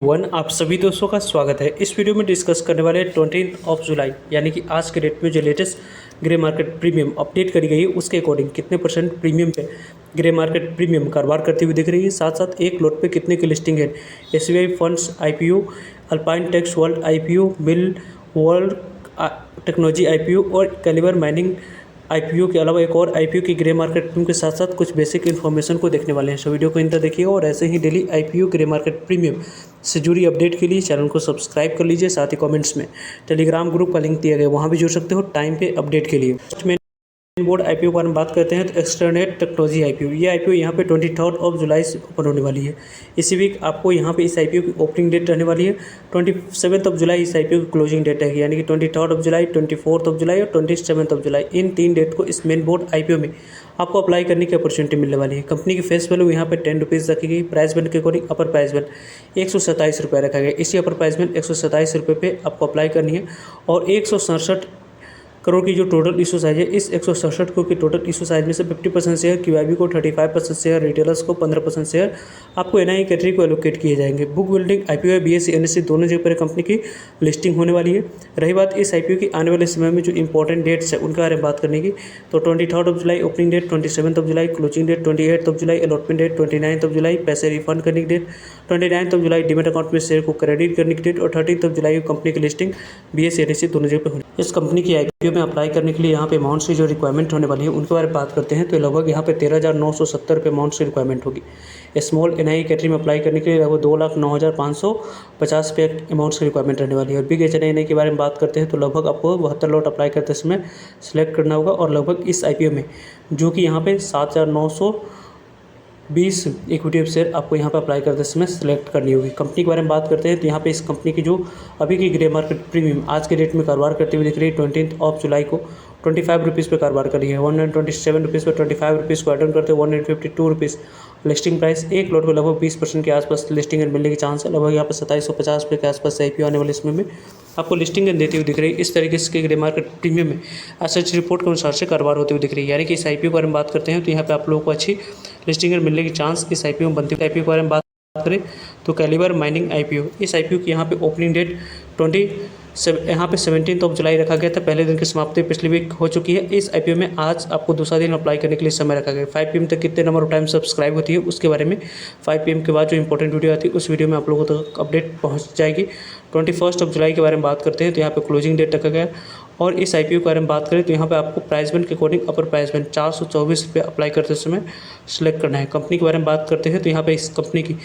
आप सभी दोस्तों का स्वागत है। इस वीडियो में डिस्कस करने वाले 20 जुलाई यानी कि आज के डेट में जो latest grey market premium update करी गई है उसके अकॉर्डिंग कितने परसेंट प्रीमियम पे ग्रे मार्केट प्रीमियम कारोबार करती हुई दिख रही है, साथ साथ एक लोट पे कितने की लिस्टिंग है। SBI funds IPO, Alpine Texworld IPO, Mill World Technology IPO और कैलिबर माइनिंग आईपीओ के अलावा एक और आईपीओ की ग्रे मार्केट प्रीमियम के साथ साथ कुछ बेसिक इन्फॉर्मेशन को देखने वाले हैं। सो वीडियो को इंतजार देखिएगा और ऐसे ही daily IPO grey market premium से जुड़ी अपडेट के लिए चैनल को सब्सक्राइब कर लीजिए। साथ ही कमेंट्स में टेलीग्राम ग्रुप का लिंक दिया गया है, वहाँ भी जुड़ सकते हो टाइम पे अपडेट के लिए। बोर्ड आईपीओ के बारे में बात करते हैं तो एक्सटर्नेट टेक्नोलॉजी आईपीओ, ये आईपीओ यहाँ पे 23 जुलाई से ओपन होने वाली है। इसी वीक आपको यहाँ पे इस आईपीओ की ओपनिंग डेट रहने वाली है। 27 जुलाई इस आईपीओ की क्लोजिंग डेट है, यानी कि 23 जुलाई, 24 जुलाई और 27 जुलाई, इन 3 डेट को इस मेन बोर्ड आईपीओ में आपको अप्लाई करने की अपॉर्चुनिटी मिलने वाली है। कंपनी की फेस वैल्यू यहाँ पे 10 रुपीज़ रखी गई। प्राइस बैंड के अकॉर्डिंग अपर प्राइस बैंड 127 रुपये रखा गया। इसी अपर प्राइस बैंड 127 रुपये पे आपको अप्लाई करनी है और 167 करोड़ की जो टोटल इशू साइज है, इस 167 करोड़ की टोटल इशू साइज में से 50% शेयर क्यूआईबी को, 35% शेयर रिटेलर्स को, 15% शेयर आपको एनआई कैटेगरी को एलोकेट किए जाएंगे। Book building IPO BSE NSE दोनों जगह पर कंपनी की लिस्टिंग होने वाली है। रही बात इस आईपीओ की आने वाले समय में जो इंपॉर्टेंट डेट्स है उनके बारे में बात करने की, तो 23 जुलाई ओपनिंग डेट, 27 जुलाई क्लोजिंग डेट, 28 जुलाई अलॉटमेंट डेट, 29 जुलाई पैसे रिफंड करने की डेट, 29 जुलाई डिमेट अकाउंट में शेयर को क्रेडिट करने की डेट और 30 जुलाई कंपनी की लिस्टिंग बीएसई एनएसई दोनों जगह पर होनी। इस कंपनी की आईपीओ में अप्लाई करने के लिए यहाँ पे अमाउंट की जो रिक्वायरमेंट होने वाली है उनके बारे में बात करते हैं तो लगभग यहाँ पे 13,970 रुपये अमाउंट की रिक्वायरमेंट होगी। स्मॉल एनआई कैटेगरी में अप्लाई करने के लिए लगभग 2,09,550 रुपये अमाउंट की रिक्वायरमेंट रहने वाली है। और बिग एचएनआई के बारे में बात करते हैं तो लगभग आपको 72 लॉट अप्लाई करते समय सिलेक्ट करना होगा और लगभग इस आईपीओ में जो कि यहाँ पे 7,920 इक्विटी शेयर आपको यहाँ पर अप्लाई करते समय सिलेक्ट करनी होगी। कंपनी के बारे में बात करते हैं तो यहाँ पे इस कंपनी की जो अभी की ग्रे मार्केट प्रीमियम आज के डेट में कारोबार करते हुए दिख रही है 20 जुलाई को 25 रुपीज़ पे कारोबार करी है। 127 रुपीज़ पर 25 रुपीज़ को अटेंड करते हैं। 152 रुपीज़ लिस्टिंग प्राइस, एक लॉट में लगभग 20% के आसपास लिस्टिंग एंड मिलने की चांस है। लगभग यहाँ पर 2750 रुपये के आसपास आईपीओ आने वाले इसमें आपको लिस्टिंग एंड देती हुई दिख रही है। इस तरीके से ग्रे मार्केट प्रीमियम में एसएच रिपोर्ट के अनुसार से कारोबार होते हुए दिख रही है। यानी कि इस आईपीओ के बारे में बात करते हैं तो यहाँ पे आप लोगों को अच्छी लिस्टिंग एंड मिलने की चांस इस आईपीओ में बनती है। आईपीओ के बारे में बात करें तो कैलिबर माइनिंग आईपीओ, इस आईपीओ की यहाँ पे ओपनिंग डेट यहाँ पे 17 जुलाई रखा गया था। पहले दिन की समाप्ति पिछली वीक हो चुकी है। इस आईपीओ में आज आपको दूसरा दिन अप्लाई करने के लिए समय रखा गया। 5 PM तक कितने नंबर ऑफ टाइम सब्सक्राइब होती है उसके बारे में 5 PM के बाद जो इंपॉर्टेंट वीडियो आती है उस वीडियो में आप लोगों तक अपडेट पहुँच जाएगी। 21 जुलाई के बारे में बात करते हैं तो यहाँ पे क्लोजिंग डेट रखा गया और इस आईपीओ के बारे में बात करें तो यहाँ पे आपको प्राइस बैंड के अकॉर्डिंग अपर प्राइस बैंड 424 रुपये अप्लाई करते समय सिलेक्ट करना है। कंपनी के बारे में बात करते हैं तो यहाँ पे इस कंपनी की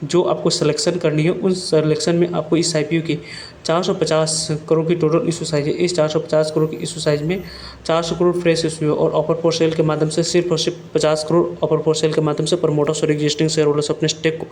जो आपको सिलेक्शन करनी है उस सिलेक्शन में आपको इस आईपीओ की 450 करोड़ की टोटल इशू साइज है। इस 450 करोड़ की इशू साइज में 400 करोड़ फ्रेश इशू और ऑफर फॉर सेल के माध्यम से सिर्फ और सिर्फ 50 करोड़ ऑफर फॉर सेल के माध्यम से प्रमोटर्स और एग्जिस्टिंग शेयर होल्डर्स अपने स्टेक को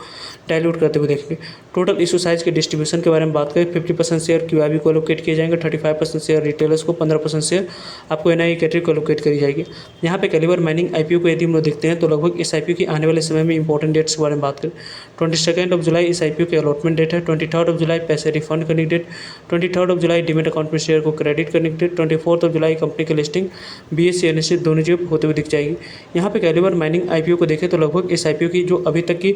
डायल्यूट करते हुए देखेंगे। टोटल इशू साइज के डिस्ट्रीब्यूशन के बारे में बात करें 50% शेयर क्यूआईबी को एलोकेट किए जाएंगे, 35% शेयर रिटेलर्स को, 15% शेयर आपको एनआई कैटेगरी को एलोकेट करी जाएगी। यहाँ पे कैलिबर माइनिंग आईपीओ को यदि हम लोग देखते हैं तो लगभग इस आईपीओ की आने वाले समय में इंपॉर्टेंट डेट्स के बारे में बात करें 22 जुलाई इस आईपीओ की अलॉटमेंट डेट है। 23 जुलाई पैसे रिफंड करने की डेट, 23 जुलाई डिमेट अकाउंट में शेयर को क्रेडिट करने की डेट, 24 जुलाई कंपनी की लिस्टिंग बीएसई एनएसई दोनों जगह होते हुए दिख जाएगी। यहाँ पे कैलिबर माइनिंग आईपीओ को देखें तो लगभग इस आईपीओ की जो अभी तक की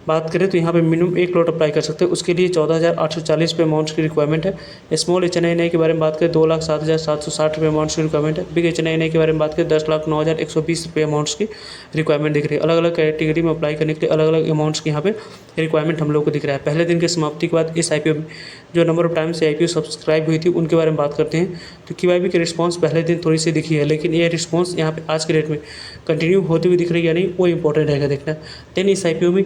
बात करें तो यहाँ पे मिनिमम एक लॉट अप्लाई कर सकते हैं। उसके लिए 14,840 रुपये अमाउंट की रिक्वायरमेंट है। स्मॉल एचएनआई के बारे में बात करें 2,07,760 रुपये अमाउंट की रिक्वायरमेंट है। बिग एचएनआई के बारे में बात करें 10,09,120 रुपये अमाउंट्स की रिक्वायरमेंट दिख रही है। अलग अलग कैटेगरी में अप्लाई करने के लिए अलग अलग अमाउंट्स की यहाँ पे रिक्वायरमेंट हम लोग को दिख रहा है। पहले दिन की समाप्ति के बाद इस आईपीओ में जो नंबर ऑफ टाइम से आईपीओ सब्सक्राइब हुई थी उनके बारे में बात करते हैं तो क्यूआईबी की रिस्पांस पहले दिन थोड़ी सी दिखी है, लेकिन ये रिस्पांस यहाँ पे आज के डेट में कंटिन्यू होती हुई दिख रही है या नहीं वो इंपॉर्टेंट रहेगा देखना। देन इस आईपीओ में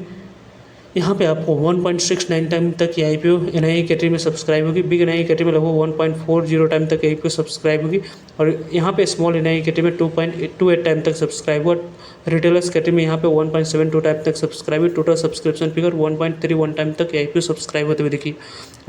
यहाँ पे आपको 1.69 टाइम तक ये आईपीओ एनआई कैटेगरी में सब्सक्राइब होगी। बिग एनआई कैटेगरी में लगभग 1.40 टाइम तक आईपीओ सब्सक्राइब होगी और यहाँ पे स्मॉल एनआई कैटेगरी में 2.28 टाइम तक सब्सक्राइब हुआ। रिटेलर्स कैटेगरी में यहाँ पे 1.72 टाइम तक सब्सक्राइब हुई। टोटल सब्सक्रिप्शन फिगर 1.31 टाइम तक आईपीओ सब्सक्राइब होते हुए दिखी।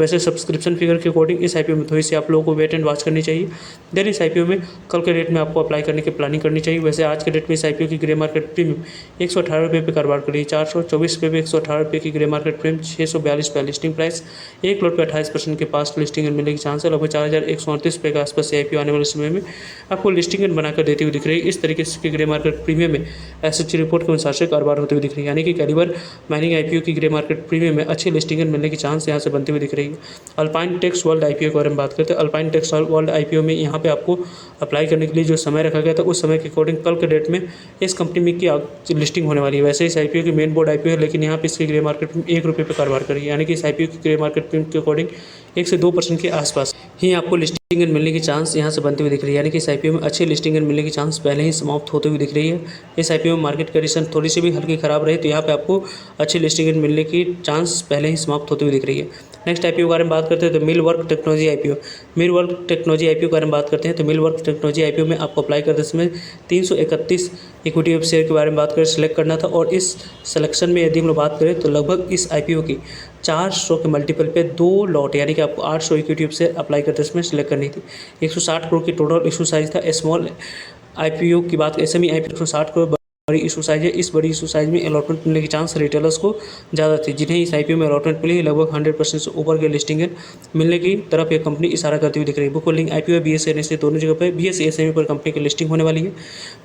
वैसे सब्सक्रिप्शन फिगर के अकॉर्डिंग इस आईपीओ में थोड़ी सी आप लोगों को वेट एंड वॉच करनी चाहिए। देन इस आईपीओ में कल के डेट में आपको अप्लाई करने की प्लानिंग करनी चाहिए। वैसे आज के डेट में इस आईपीओ की ग्रे मार्केट प्रीमियम 118 रुपये पे कारोबार करी, 424 रुपये पे 118 रुपये IPO की ग्रे मार्केट प्रीमियम 642 रुपये लिस्टिंग प्राइस, 1 लोट पे 28% के पास लिस्टिंग मिलने की चांस है। लगभग 4138 रुपये के आसपास से IPO आने वाले समय में आपको लिस्टिंग बनाकर देती हुई दिख रही है। इस तरीके से ग्रे मार्केट प्रीमियम में एसएचजी रिपोर्ट के अनुसार से कारोबार होते हुए दिख रही है, यानी कि कैलिबर माइनिंग IPO की ग्रे मार्केट प्रीमियम में अच्छी लिस्टिंग मिलने की चांस यहाँ से बनती हुई दिख रही है। अल्पाइन टेक्स वर्ल्ड IPO के बारे में बात करते हैं। अल्पाइन टेक्स वर्ल्ड IPO में यहाँ पे आपको अप्लाई करने के लिए जो समय रखा गया था उस समय के अकॉर्डिंग कल के डेट में इस कंपनी में की लिस्टिंग होने वाली है। वैसे इस IPO की मेन बोर्ड IPO है, लेकिन यहाँ पे इसकी ग्रे मार्केट में 1 रुपये पे कारोबार करेगी, यानी कि इस IPO की ग्रे मार्केट के अकॉर्डिंग 1 से 2% के आसपास ही आपको लिस्टिंग मिलने की चांस यहाँ से बनती हुई दिख रही है, यानी कि इस IPO में अच्छी लिस्टिंग मिलने की चांस पहले ही समाप्त होते हुए दिख रही है। इस IPO में मार्केट कंडीशन थोड़ी सी भी हल्की खराब रही तो यहाँ पे आपको अच्छी लिस्टिंग मिलने की चांस पहले ही समाप्त होते हुए दिख रही है। नेक्स्ट IPO के बारे में बात करते हैं तो मिल वर्क टेक्नोलॉजी IPO। मिल वर्क टेक्नोलॉजी IPO के बारे में बात करते हैं तो मिल वर्क टेक्नोलॉजी IPO में आपको अप्लाई करते समय 331 इक्विटी ऑफ शेयर के बारे में बात करें सिलेक्ट करना था, और इस सिलेक्शन में यदि हम लोग बात करें तो लगभग इस IPO की 400 के मल्टीपल पे 2 लॉट, यानी कि आपको 800 इक्विटी ऑफ शेयर अप्लाई करते समय सिलेक्ट करनी थी। 160 करोड़ की टोटल इशू साइज था। स्मॉल IPO की बात SME IPO 160 करोड़ बड़ी इशू साइज है। इस बड़ी इशू साइज में अलॉटमेंट मिलने की चांस रिटेलर्स को ज़्यादा थी, जिन्हें इस IPO में अलॉटमेंट मिली लगभग 100% से ऊपर के लिस्टिंग मिलने की तरफ ये कंपनी इशारा करती हुई दिख रही है। Book holding IPO BSE NSE दोनों जगह पर BSE SME पर कंपनी की लिस्टिंग होने वाली है।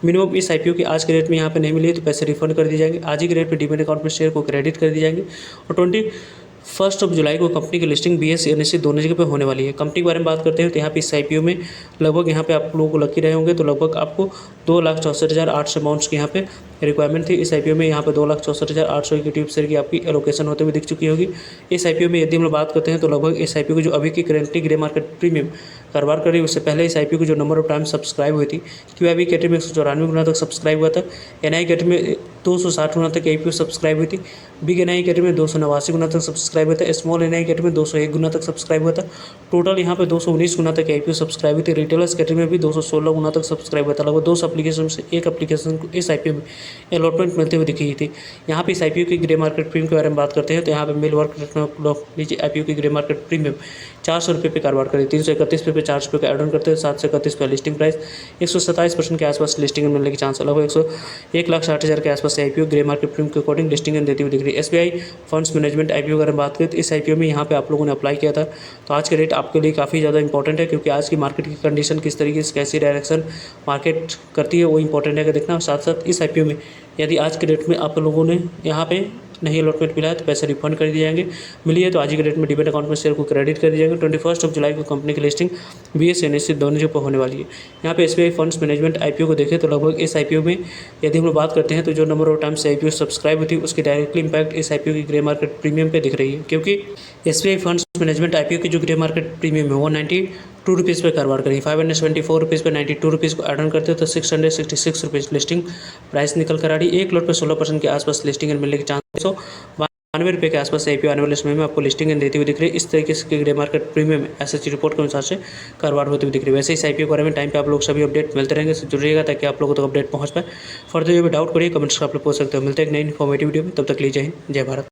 मिनिमम इस IPO की आज के रेट में यहाँ पे नहीं मिली तो पैसे रिफंड कर दिए जाएंगे। आज ही के रेट पर डीमैट अकाउंट में शेयर को क्रेडिट कर दिए जाएंगे, और 21 जुलाई को कंपनी की लिस्टिंग BSE NSE दोनों जगह पे होने वाली है। कंपनी के बारे में बात करते हैं तो यहाँ पे इस IPO में लगभग यहाँ पे आप लोगों को लकी रहे होंगे तो लगभग आपको 2,64,800 अमाउंट्स की यहाँ पे रिक्वायरमेंट थी। इस IPO में यहाँ पे 2,64,800 इक्विटी शेयर की आपकी एलोकेशन होते हुए दिख चुकी होगी। इस IPO में यदि हम लोग बात करते हैं तो लगभग इस IPO की जो अभी की करेंटली ग्रे मार्केट प्रीमियम कारोबार कर रही है उससे पहले इस IPO की जो नंबर ऑफ टाइम सब्सक्राइब हुई थी, QIB कैटेगरी में 194 गुना तक सब्सक्राइब हुआ था। NI कैटेगरी में 260 गुना तक IPO सब्सक्राइब हुई थी। बिग NI कैटेगरी में 289 गुना तक सब्सक्राइब हुआ था। स्मॉल NI कैटेगरी में 201 गुना तक सब्सक्राइब हुआ था। टोटल यहाँ पे 219 गुना तक IPO सब्सक्राइब हुई थी। रिटेलर्स कैटेगरी में भी 216 गुना तक सब्सक्राइब हुआ था। लगभग 200 एप्लीकेशन से एक एप्लीकेशन को इस IPO में अलॉटमेंट मिलते हुए दिखी थी। यहाँ पे इस IPO की ग्रे मार्केट प्रीमियम के बारे में बात करते हैं तो यहाँ पे मिल वर्क टेक्नोलॉजी IPO की ग्रे मार्केट प्रीमियम 400 रुपये पे कारोबार करी। 331 पे 400 रुपये का एड ऑन करते हैं। 731 पे लिस्टिंग प्राइस 127% के आसपास लिस्टिंग मिलने की चांस लगभग 1,60,000 के आसपास से IPO ग्रे मार्केट प्रीमियम के अकॉर्डिंग लिस्टिंग देती हुई दिख रही है। SBI फंड्स मैनेजमेंट IPO अगर हम बात करें तो इस IPO में यहाँ पे आप लोगों ने अप्लाई किया था तो आज के रेट आपके लिए काफ़ी ज़्यादा इंपॉर्टेंट है, क्योंकि आज की मार्केट की कंडीशन किस तरीके से कैसी डायरेक्शन मार्केट करती है वो इंपॉर्टेंट है कि देखना। साथ साथ इस IPO में यदि आज के डेट में आप लोगों ने यहाँ पे नहीं अलॉटमेंट मिला है तो पैसे रिफंड कर दिए जाएंगे। मिली है तो आज ही के डेट में डीमैट अकाउंट में शेयर को क्रेडिट कर दिए जाएंगे। 21 जुलाई को कंपनी की लिस्टिंग BSE NSE दोनों जगह पर होने वाली है। यहाँ पे SBI फंड्स मैनेजमेंट IPO को देखें तो लगभग इस IPO में यदि हम लोग बात करते हैं तो जो number of times IPO subscribe होती है उसकी डायरेक्टली इंपैक्ट इस IPO की ग्रे मार्केट प्रीमियम पे दिख रही है, क्योंकि SBI फंड्स मैनेजमेंट IPO की जो ग्रे मार्केट प्रीमियम है वो 92 रुपीज़ पे कारोबार करेगी। 574 रुपीज़ पे 92 रुपीज़ को एड ऑन करते हैं तो 666 रुपीज़ लिस्टिंग प्राइस निकल कर आ रही है। 1 लोट पे 16% के आसपास लिस्टिंग मिलने के चांस 92 रुपये के आसपास IPO आने वाले समय में आपको लिस्टिंग देती हुई दिख रही है। इस तरीके से grey market premium SHG report के अनुसार से कारोबार होती हुई दिख रही है। वैसे इस IPO के बारे में टाइम पे आप लोग सभी अपडेट मिलते रहेंगे, जुड़िएगा ताकि आप लोगों तक अपडेट पहुंच पाए। फर्दर जो भी डाउट करिए कमेंट्स का आप लोग पूछ सकते हो। मिलते हैं एक नई इन्फॉर्मेटिव वीडियो में, तब तक लीजिए जय हिंद जय भारत।